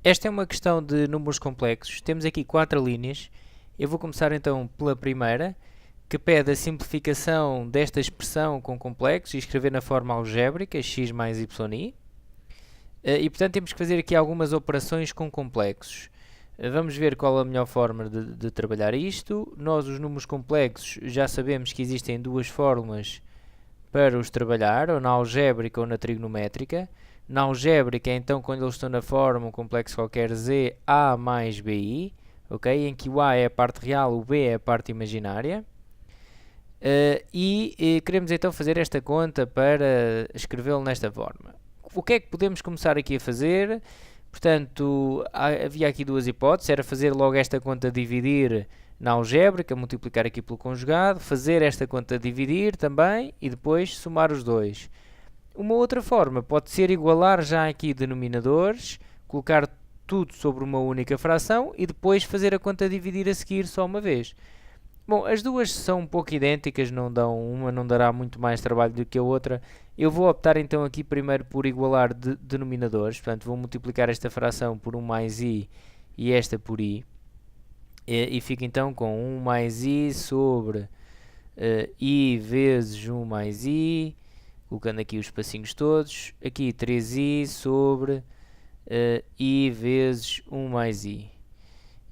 Esta é uma questão de números complexos. Temos aqui 4 linhas. Eu vou começar então pela primeira, que pede a simplificação desta expressão com complexos e escrever na forma algébrica x mais yi. E portanto temos que fazer aqui algumas operações com complexos. Vamos ver qual a melhor forma de trabalhar isto. Nós, os números complexos, já sabemos que existem duas fórmulas para os trabalhar, ou na algébrica ou na trigonométrica. Na algébrica, então, quando eles estão na forma, um complexo qualquer z, a mais bi, okay? Em que o a é a parte real, o b é a parte imaginária. Queremos então fazer esta conta para escrevê-lo nesta forma. O que é que podemos começar aqui a fazer? Portanto, havia aqui duas hipóteses, era fazer logo esta conta dividir na algébrica, multiplicar aqui pelo conjugado, fazer esta conta dividir também e depois somar os dois. Uma outra forma pode ser igualar já aqui denominadores, colocar tudo sobre uma única fração e depois fazer a conta dividir a seguir só uma vez. Bom, as duas são um pouco idênticas, uma não dará muito mais trabalho do que a outra. Eu vou optar então aqui primeiro por igualar denominadores, portanto vou multiplicar esta fração por 1 mais i e esta por i. E fico então com 1 mais i sobre i vezes 1 mais i, colocando aqui os espacinhos todos, aqui 3i sobre i vezes 1 mais i.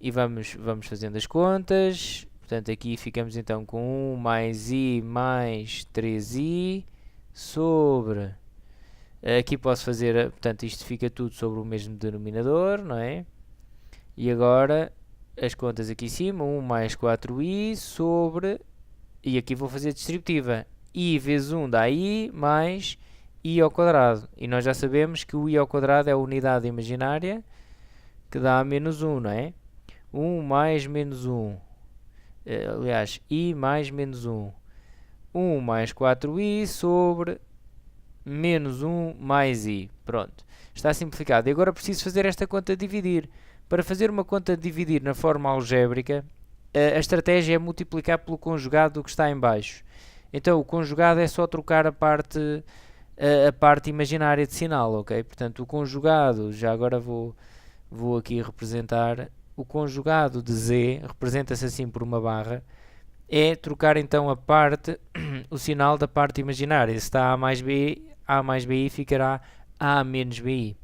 E vamos fazendo as contas. Portanto, aqui ficamos então com 1 mais i mais 3i sobre... Aqui posso fazer, portanto, isto fica tudo sobre o mesmo denominador, não é? E agora, as contas aqui em cima, 1 mais 4i sobre... E aqui vou fazer distributiva. I vezes 1 dá i mais i ao quadrado. E nós já sabemos que o i ao quadrado é a unidade imaginária que dá menos 1, não é? 1 mais menos 1. Aliás, i mais menos 1. 1 mais 4i sobre menos 1 mais i. Pronto, está simplificado. E agora preciso fazer esta conta de dividir. Para fazer uma conta de dividir na forma algébrica, a estratégia é multiplicar pelo conjugado que está em baixo. Então, o conjugado é só trocar a parte imaginária de sinal, ok? Portanto, o conjugado, já agora vou aqui representar, o conjugado de z, representa-se assim por uma barra, é trocar então o sinal da parte imaginária. Se está a mais bi ficará a menos bi.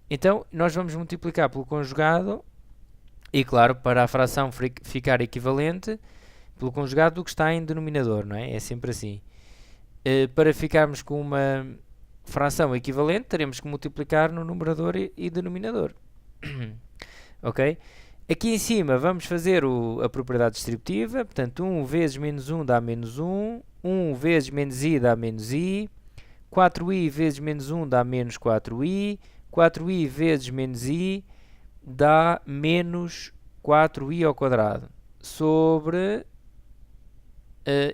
Então, nós vamos multiplicar pelo conjugado, e claro, para a fração ficar equivalente, pelo conjugado do que está em denominador, não é? É sempre assim. Para ficarmos com uma fração equivalente, teremos que multiplicar no numerador e denominador. Ok? Aqui em cima vamos fazer a propriedade distributiva, portanto 1 vezes menos 1 dá menos 1, 1 vezes menos i dá menos i, 4i vezes menos 1 dá menos 4i, 4i vezes menos i dá menos 4i ao quadrado, sobre...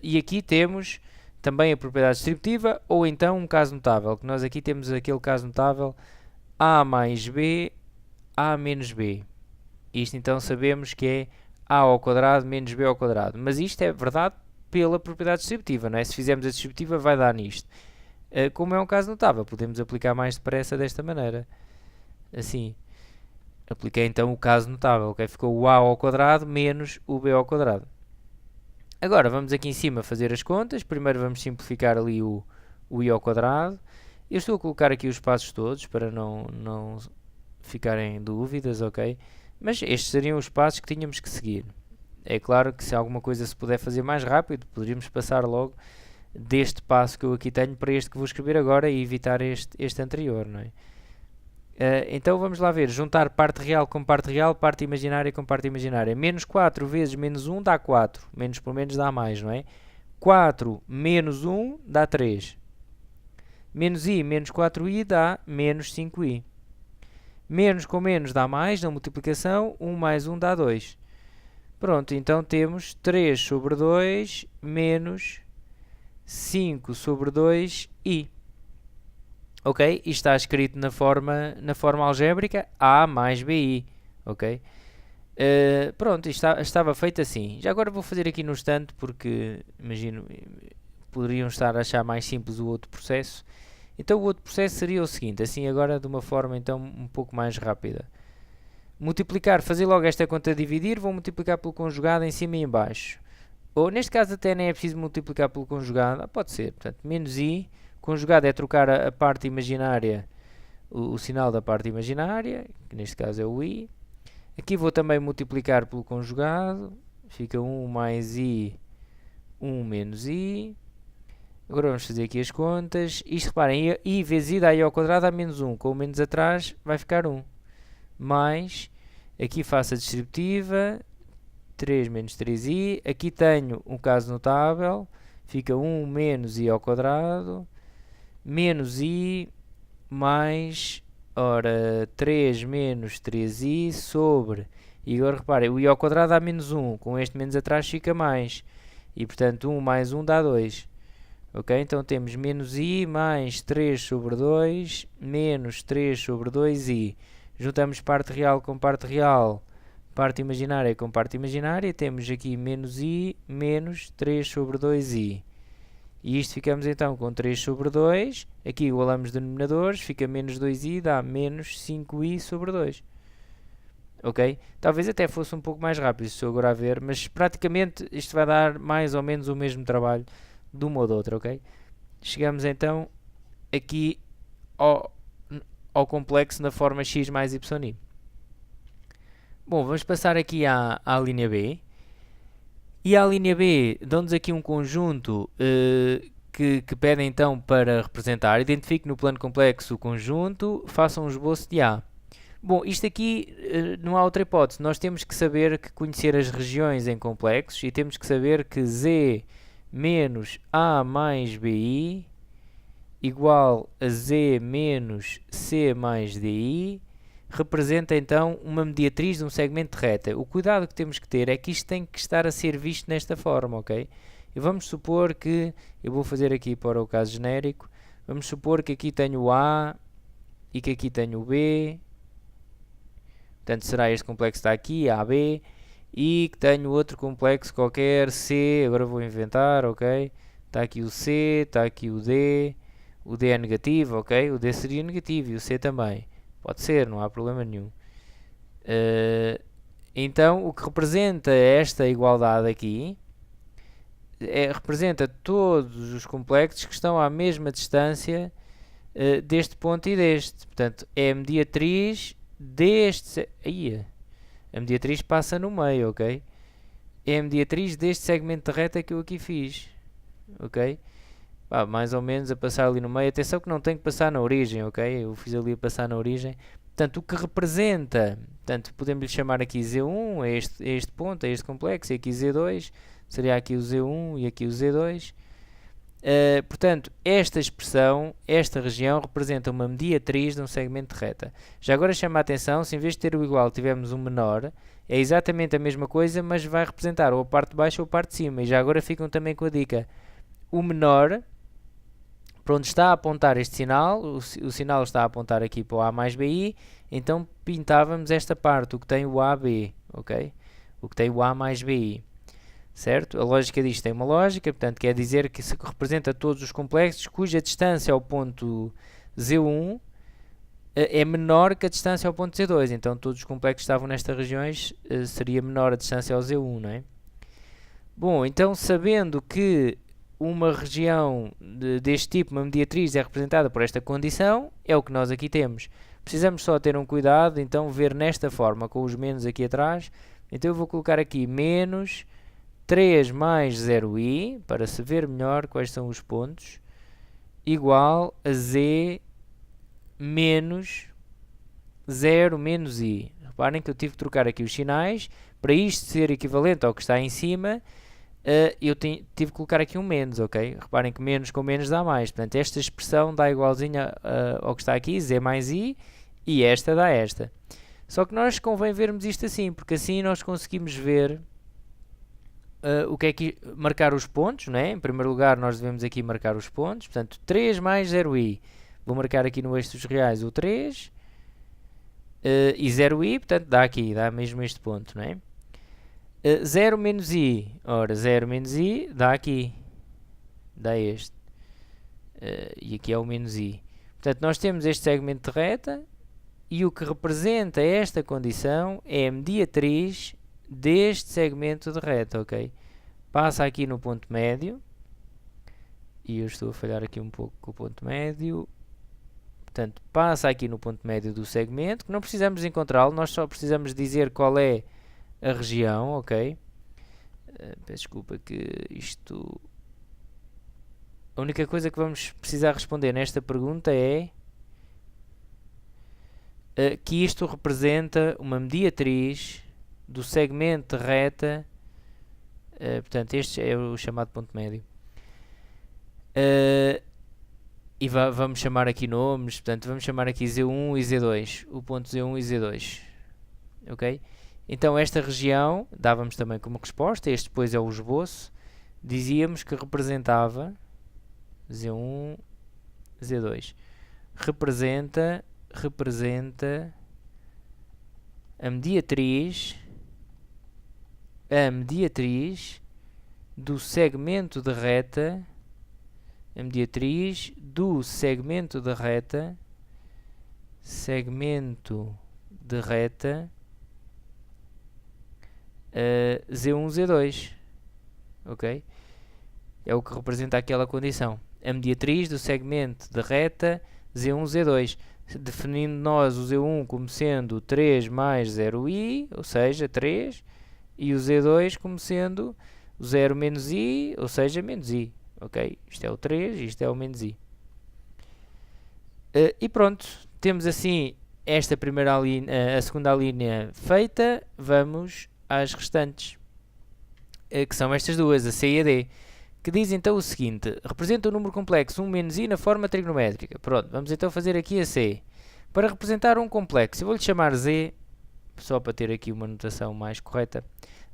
e aqui temos também a propriedade distributiva, ou então um caso notável, que nós aqui temos aquele caso notável a mais b, a menos b. Isto então sabemos que é a ao quadrado menos b ao quadrado. Mas isto é verdade pela propriedade distributiva, não é? Se fizermos a distributiva vai dar nisto. Como é um caso notável, podemos aplicar mais depressa desta maneira. Assim. Apliquei então o caso notável, ok? Ficou o a ao quadrado menos o b ao quadrado. Agora vamos aqui em cima fazer as contas. Primeiro vamos simplificar ali o i ao quadrado. Eu estou a colocar aqui os passos todos para não ficarem dúvidas, ok? Mas estes seriam os passos que tínhamos que seguir. É claro que se alguma coisa se puder fazer mais rápido, poderíamos passar logo deste passo que eu aqui tenho para este que vou escrever agora e evitar este anterior, não é? Então vamos lá ver, juntar parte real com parte real, parte imaginária com parte imaginária. Menos 4 vezes menos 1 dá 4, menos por menos dá mais, não é? 4 menos 1 dá 3. Menos i menos 4i dá menos 5i. Menos com menos dá mais, na multiplicação, 1 mais 1 dá 2. Pronto, então temos 3 sobre 2 menos 5 sobre 2i. Ok? Isto está escrito na forma algébrica a mais bi. Ok? Pronto, isto estava feito assim. Já agora vou fazer aqui no instante porque, imagino, poderiam estar a achar mais simples o outro processo. Então o outro processo seria o seguinte, assim agora de uma forma então um pouco mais rápida. fazer logo esta conta de dividir, vou multiplicar pelo conjugado em cima e em baixo. Ou neste caso até nem é preciso multiplicar pelo conjugado, pode ser, portanto, menos i, conjugado é trocar a parte imaginária, o sinal da parte imaginária, que neste caso é o i. Aqui vou também multiplicar pelo conjugado, fica 1 mais i, 1 menos i. Agora vamos fazer aqui as contas. Isto, reparem, i vezes i dá i ao quadrado dá menos 1. Com o menos atrás vai ficar 1. Mais, aqui faço a distributiva, 3 menos 3i. Aqui tenho um caso notável, fica 1 menos i ao quadrado, menos i, mais, ora, 3 menos 3i sobre, e agora reparem, o i ao quadrado dá menos 1, com este menos atrás fica mais, e portanto 1 mais 1 dá 2. Ok, então temos menos i mais 3 sobre 2, menos 3 sobre 2i. Juntamos parte real com parte real, parte imaginária com parte imaginária, temos aqui menos i, menos 3 sobre 2i. E isto ficamos então com 3 sobre 2, aqui igualamos denominadores, fica menos 2i, dá menos 5i sobre 2. Ok? Talvez até fosse um pouco mais rápido, se eu agora a ver, mas praticamente isto vai dar mais ou menos o mesmo trabalho de uma ou de outra, ok? Chegamos então aqui ao complexo na forma x mais y'. Bom, vamos passar aqui à linha B. E à linha B dão-nos aqui um conjunto que pede então para representar. Identifique no plano complexo o conjunto, faça um esboço de A. Bom, isto aqui não há outra hipótese. Nós temos que saber conhecer as regiões em complexos e temos que saber que Z menos A mais BI igual a Z menos C mais DI representa então uma mediatriz de um segmento de reta. O cuidado que temos que ter é que isto tem que estar a ser visto nesta forma, ok? E vamos supor que, eu vou fazer aqui para o caso genérico, vamos supor que aqui tenho o A e que aqui tenho o B, portanto será este complexo que está aqui, AB, e que tenho outro complexo qualquer, C, agora vou inventar, ok? Está aqui o C, está aqui o D é negativo, ok? O D seria negativo e o C também. Pode ser, não há problema nenhum. Então, o que representa esta igualdade aqui representa todos os complexos que estão à mesma distância deste ponto e deste. Portanto, é a mediatriz deste... Aí, a mediatriz passa no meio, ok? É a mediatriz deste segmento de reta que eu aqui fiz, ok? Mais ou menos a passar ali no meio. Atenção que não tem que passar na origem, ok? Eu fiz ali a passar na origem. Portanto, o que representa, portanto, podemos lhe chamar aqui Z1, a este ponto, a este complexo, e aqui Z2, seria aqui o Z1 e aqui o Z2. Portanto, esta expressão, esta região, representa uma mediatriz de um segmento de reta. Já agora chama a atenção, se em vez de ter o igual tivermos um menor, é exatamente a mesma coisa, mas vai representar ou a parte de baixo ou a parte de cima. E já agora ficam também com a dica. O menor, para onde está a apontar este sinal, o sinal está a apontar aqui para o A mais BI, então pintávamos esta parte, o que tem o AB, ok? O que tem o A mais BI. Certo? A lógica disto tem uma lógica, portanto quer dizer que se representa todos os complexos cuja distância ao ponto Z1 é menor que a distância ao ponto Z2, então todos os complexos que estavam nestas regiões seria menor a distância ao Z1, não é? Bom, então sabendo que uma região deste tipo, uma mediatriz, é representada por esta condição, é o que nós aqui temos. Precisamos só ter um cuidado, então ver nesta forma, com os menos aqui atrás, então eu vou colocar aqui menos 3 mais 0i, para se ver melhor quais são os pontos, igual a z menos 0 menos i. Reparem que eu tive que trocar aqui os sinais, para isto ser equivalente ao que está em cima, eu tive que colocar aqui um menos, ok? Reparem que menos com menos dá mais, portanto esta expressão dá igualzinha ao que está aqui, z mais i, e esta dá esta. Só que nós convém vermos isto assim, porque assim nós conseguimos ver o que é que marcar os pontos, não é? Em primeiro lugar nós devemos aqui marcar os pontos, portanto 3 mais 0i, vou marcar aqui no eixo dos reais o 3 e 0i, portanto dá mesmo este ponto, não é? 0 menos i, ora 0 menos i dá aqui, dá este, e aqui é o menos i. Portanto nós temos este segmento de reta e o que representa esta condição é a mediatriz deste segmento de reta, ok? Passa aqui no ponto médio, e eu estou a falhar aqui um pouco com o ponto médio, portanto, passa aqui no ponto médio do segmento, que não precisamos encontrá-lo, nós só precisamos dizer qual é a região, ok? Peço desculpa que isto... A única coisa que vamos precisar responder nesta pergunta é que isto representa uma mediatriz do segmento de reta, portanto este é o chamado ponto médio. E vamos chamar aqui nomes, portanto vamos chamar aqui Z1 e Z2, o ponto Z1 e Z2, ok? Então esta região, dávamos também como resposta, este depois é o esboço, dizíamos que representava, Z1, Z2, representa a mediatriz do segmento de reta, Z1, Z2, ok? É o que representa aquela condição. A mediatriz do segmento de reta Z1, Z2, definindo nós o Z1 como sendo 3 mais 0i, ou seja, 3, e o Z2 como sendo 0 menos i, ou seja, menos i, ok? Isto é o 3 e isto é o menos i. E pronto, temos assim esta primeira linha, a segunda linha feita, vamos às restantes, que são estas duas, a C e a D, que diz então o seguinte: representa o número complexo 1 menos i na forma trigonométrica. Pronto, vamos então fazer aqui a C. Para representar um complexo, eu vou-lhe chamar Z, só para ter aqui uma notação mais correta.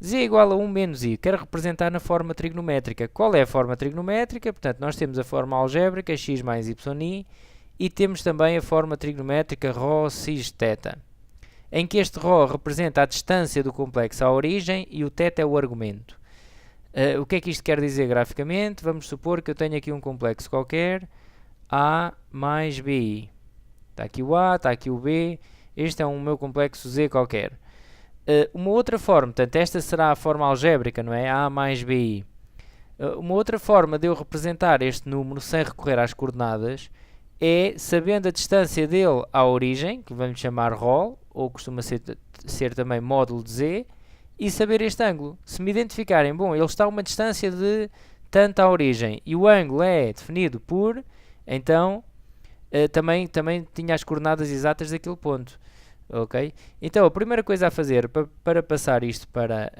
Z é igual a 1 menos i, quero representar na forma trigonométrica. Qual é a forma trigonométrica? Portanto, nós temos a forma algébrica, x mais y, e temos também a forma trigonométrica ρ cis θ, em que este ρ representa a distância do complexo à origem e o θ é o argumento. O que é que isto quer dizer graficamente? Vamos supor que eu tenho aqui um complexo qualquer, A mais BI. Está aqui o A, está aqui o B, este é o meu complexo Z qualquer. Uma outra forma, portanto, esta será a forma algébrica, não é? A mais BI. Uma outra forma de eu representar este número sem recorrer às coordenadas é, sabendo a distância dele à origem, que vamos chamar ρ, ou costuma ser também módulo de Z, e saber este ângulo. Se me identificarem, bom, ele está a uma distância de tanto à origem e o ângulo é definido por, então também tinha as coordenadas exatas daquele ponto. Ok? Então a primeira coisa a fazer para passar isto para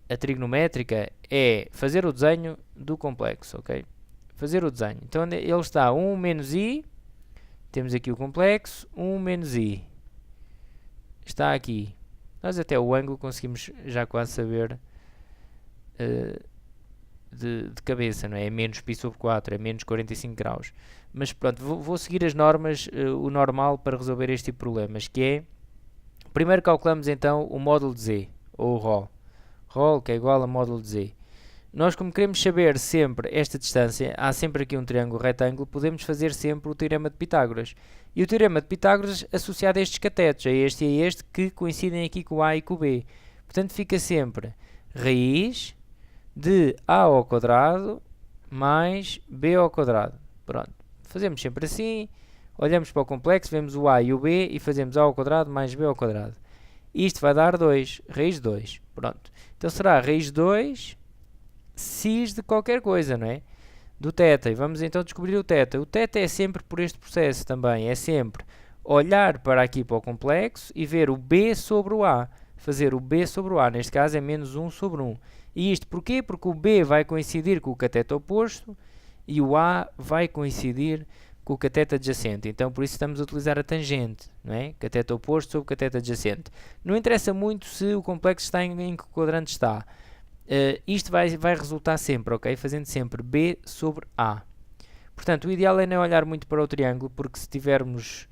a trigonométrica é fazer o desenho do complexo. Ok? Fazer o desenho. Então ele está 1 menos i, temos aqui o complexo, 1 menos i. Está aqui. Nós até o ângulo conseguimos já quase saber de cabeça, não é? É menos π sobre 4, é menos 45 graus. Mas pronto, vou seguir as normas, o normal para resolver este tipo de problemas, que é, primeiro calculamos então o módulo de Z, ou o ρ, que é igual a módulo de Z. Nós, como queremos saber sempre esta distância, há sempre aqui um triângulo retângulo, podemos fazer sempre o teorema de Pitágoras. E o teorema de Pitágoras associado a estes catetos, a este e a este, que coincidem aqui com o A e com o B. Portanto, fica sempre raiz de A ao quadrado mais B ao quadrado. Pronto. Fazemos sempre assim, olhamos para o complexo, vemos o A e o B e fazemos A ao quadrado mais B ao quadrado. Isto vai dar 2, raiz de 2. Pronto. Então será raiz de 2 cis de qualquer coisa, não é? Do θ. E vamos então descobrir o θ. O θ é sempre por este processo também. É sempre olhar para aqui para o complexo e ver o B sobre o A. Fazer o B sobre o A. Neste caso é menos 1 sobre 1. E isto porquê? Porque o B vai coincidir com o cateto oposto e o A vai coincidir com o cateto adjacente. Então, por isso estamos a utilizar a tangente, não é? Cateto oposto sobre cateto adjacente. Não interessa muito se o complexo está em que quadrante está. Isto vai resultar sempre, ok? Fazendo sempre B sobre A. Portanto, o ideal é não olhar muito para o triângulo, porque se tivermos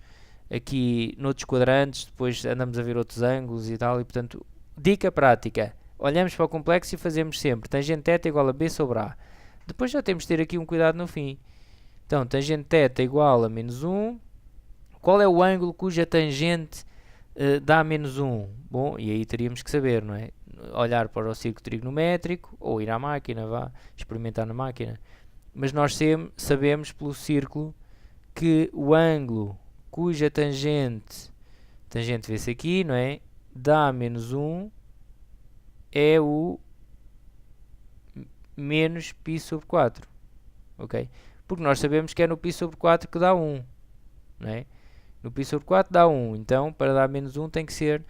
aqui noutros quadrantes, depois andamos a ver outros ângulos e tal, e portanto, dica prática. Olhamos para o complexo e fazemos sempre tangente θ igual a B sobre A. Depois já temos de ter aqui um cuidado no fim. Então, tangente θ igual a menos 1. qual é o ângulo cuja tangente dá menos 1? Bom, e aí teríamos que saber, não é? Olhar para o círculo trigonométrico, ou ir à máquina, vá, experimentar na máquina. Mas nós sabemos pelo círculo que o ângulo cuja tangente vê-se aqui, não é? Dá menos 1 é o menos π sobre 4, ok? Porque nós sabemos que é no π sobre 4 que dá 1, não é? No π sobre 4 dá 1, então para dar menos 1 tem que ser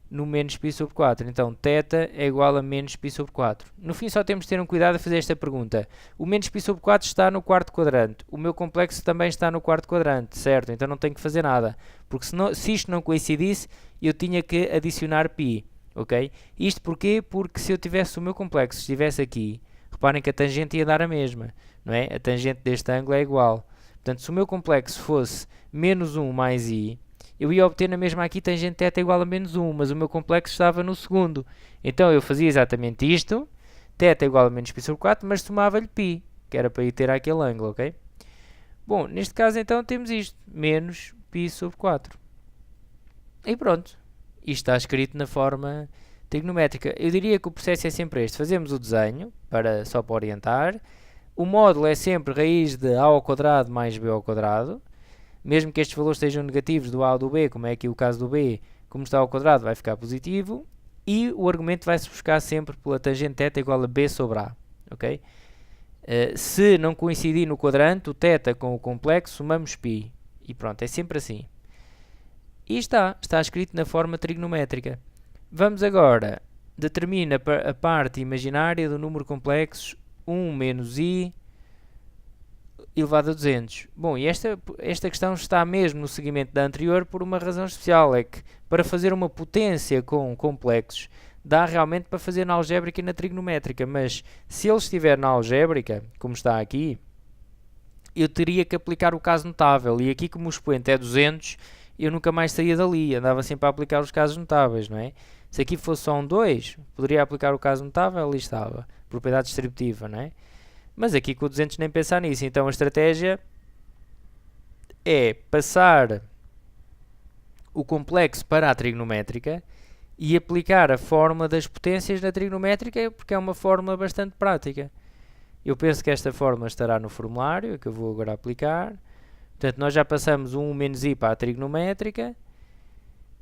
no menos π sobre 4. Então, θ é igual a menos π sobre 4. No fim, só temos de ter um cuidado a fazer esta pergunta. O menos π sobre 4 está no quarto quadrante. O meu complexo também está no quarto quadrante, certo? Então não tenho que fazer nada. Porque se isto não coincidisse, eu tinha que adicionar π, ok? Isto porquê? Porque se eu tivesse o meu complexo, estivesse aqui, reparem que a tangente ia dar a mesma, não é? A tangente deste ângulo é igual. Portanto, se o meu complexo fosse menos 1 mais i, eu ia obter na mesma aqui tangente θ igual a menos 1, mas o meu complexo estava no segundo. Então eu fazia exatamente isto, θ igual a menos π sobre 4, mas somava-lhe π, que era para ir ter aquele ângulo, ok? Bom, neste caso então temos isto, menos π sobre 4. E pronto, isto está escrito na forma trigonométrica. Eu diria que o processo é sempre este, fazemos o desenho, só para orientar. O módulo é sempre raiz de a ao quadrado mais b ao quadrado. Mesmo que estes valores sejam negativos do a ou do b, como é aqui o caso do b, como está ao quadrado vai ficar positivo. E o argumento vai-se buscar sempre pela tangente θ igual a b sobre a. Okay? Se não coincidir no quadrante, o θ com o complexo, somamos π. E pronto, é sempre assim. E está escrito na forma trigonométrica. Vamos agora, determina a parte imaginária do número complexo 1 menos i elevado a 200. Bom, e esta questão está mesmo no seguimento da anterior por uma razão especial, é que para fazer uma potência com complexos dá realmente para fazer na algébrica e na trigonométrica, mas se ele estiver na algébrica, como está aqui, eu teria que aplicar o caso notável, e aqui como o expoente é 200, eu nunca mais saía dali, andava sempre a aplicar os casos notáveis, não é? Se aqui fosse só um 2, poderia aplicar o caso notável, ali estava, propriedade distributiva, não é? Mas aqui com o 200 nem pensar nisso, então a estratégia é passar o complexo para a trigonométrica e aplicar a fórmula das potências na trigonométrica, porque é uma fórmula bastante prática. Eu penso que esta fórmula estará no formulário, que eu vou agora aplicar. Portanto, nós já passamos o 1 menos i para a trigonométrica.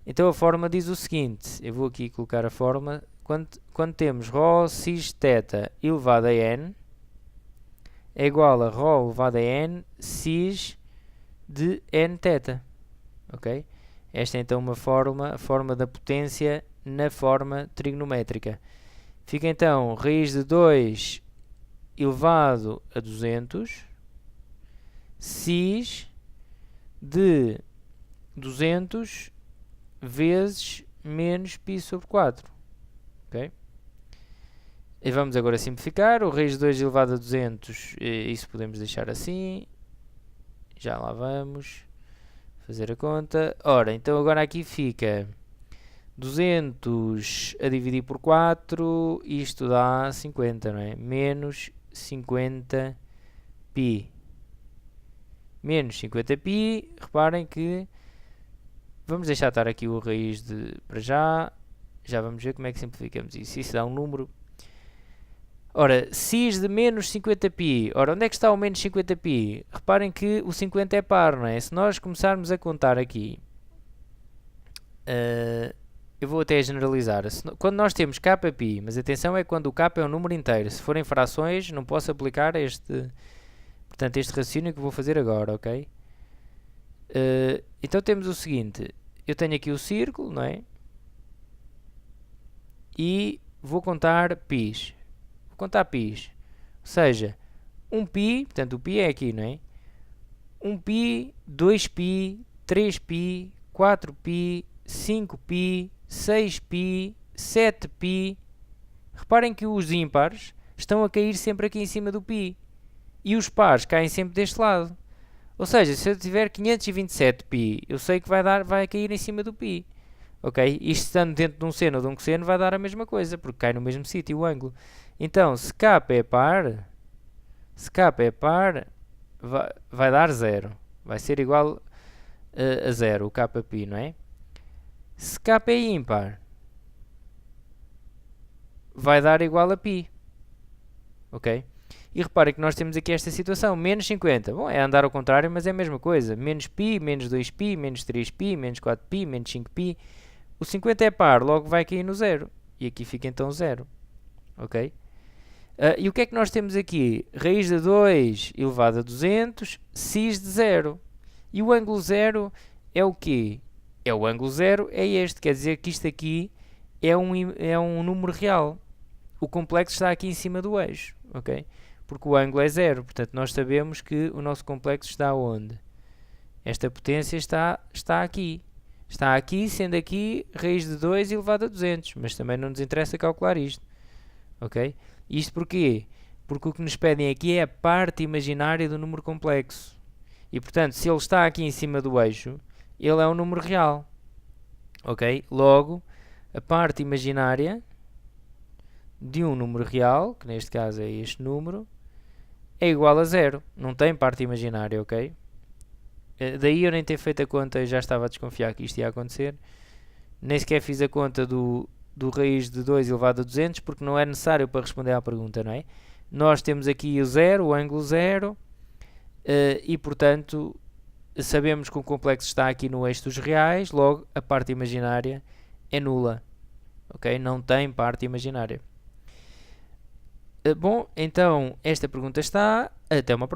Então a fórmula diz o seguinte, eu vou aqui colocar a fórmula, quando temos ρ cis θ elevado a n, é igual a ρ elevado a n cis de nθ, ok? Esta é então uma forma, a forma da potência na forma trigonométrica. Fica então raiz de 2 elevado a 200 cis de 200 vezes menos π sobre 4, ok? E vamos agora simplificar, o raiz de 2 elevado a 200, isso podemos deixar assim, já lá vamos fazer a conta. Ora, então agora aqui fica 200 a dividir por 4, isto dá 50, não é? Menos 50 π. Menos 50 π, reparem que vamos deixar estar aqui o raiz para já vamos ver como é que simplificamos isso. Isso dá um número. Ora, cis de menos 50π. Ora, onde é que está o menos 50π? Reparem que o 50 é par, não é? Se nós começarmos a contar aqui, eu vou até generalizar. Quando nós temos kπ, mas atenção é quando o k é um número inteiro. Se forem frações, não posso aplicar este raciocínio que vou fazer agora, ok? Então temos o seguinte. Eu tenho aqui o círculo, não é? E vou contar π's. Contar π's, ou seja, 1π, portanto o π é aqui, não é? 1π, 2π, 3π, 4π, 5π, 6π, 7π. Reparem que os ímpares estão a cair sempre aqui em cima do π e os pares caem sempre deste lado. Ou seja, se eu tiver 527π, eu sei que vai cair em cima do π. Ok? Isto estando dentro de um seno ou de um cosseno vai dar a mesma coisa, porque cai no mesmo sítio o ângulo. Então, se k é par, vai dar 0. Vai ser igual a 0, o kπ, não é? Se k é ímpar, vai dar igual a π. Ok? E reparem que nós temos aqui esta situação, menos 50. Bom, é andar ao contrário, mas é a mesma coisa. Menos π, menos 2π, menos 3π, menos 4π, menos 5π. O 50 é par, logo vai cair no 0. E aqui fica então 0. Ok? E o que é que nós temos aqui? Raiz de 2 elevado a 200, cis de 0. E o ângulo 0 é o quê? O ângulo 0 é este, quer dizer que isto aqui é um número real. O complexo está aqui em cima do eixo, ok? Porque o ângulo é 0, portanto nós sabemos que o nosso complexo está onde? Esta potência está aqui. Está aqui, sendo aqui raiz de 2 elevado a 200, mas também não nos interessa calcular isto, ok? Isto porquê? Porque o que nos pedem aqui é a parte imaginária do número complexo. E portanto, se ele está aqui em cima do eixo, ele é um número real, ok? Logo, a parte imaginária de um número real, que neste caso é este número, é igual a 0. Não tem parte imaginária, ok? Daí eu nem ter feito a conta, eu já estava a desconfiar que isto ia acontecer. Nem sequer fiz a conta do raiz de 2 elevado a 200, porque não é necessário para responder à pergunta, não é? Nós temos aqui o 0, o ângulo 0, e portanto sabemos que o complexo está aqui no eixo dos reais, logo a parte imaginária é nula, ok? Não tem parte imaginária. Bom, então esta pergunta está. Até uma próxima.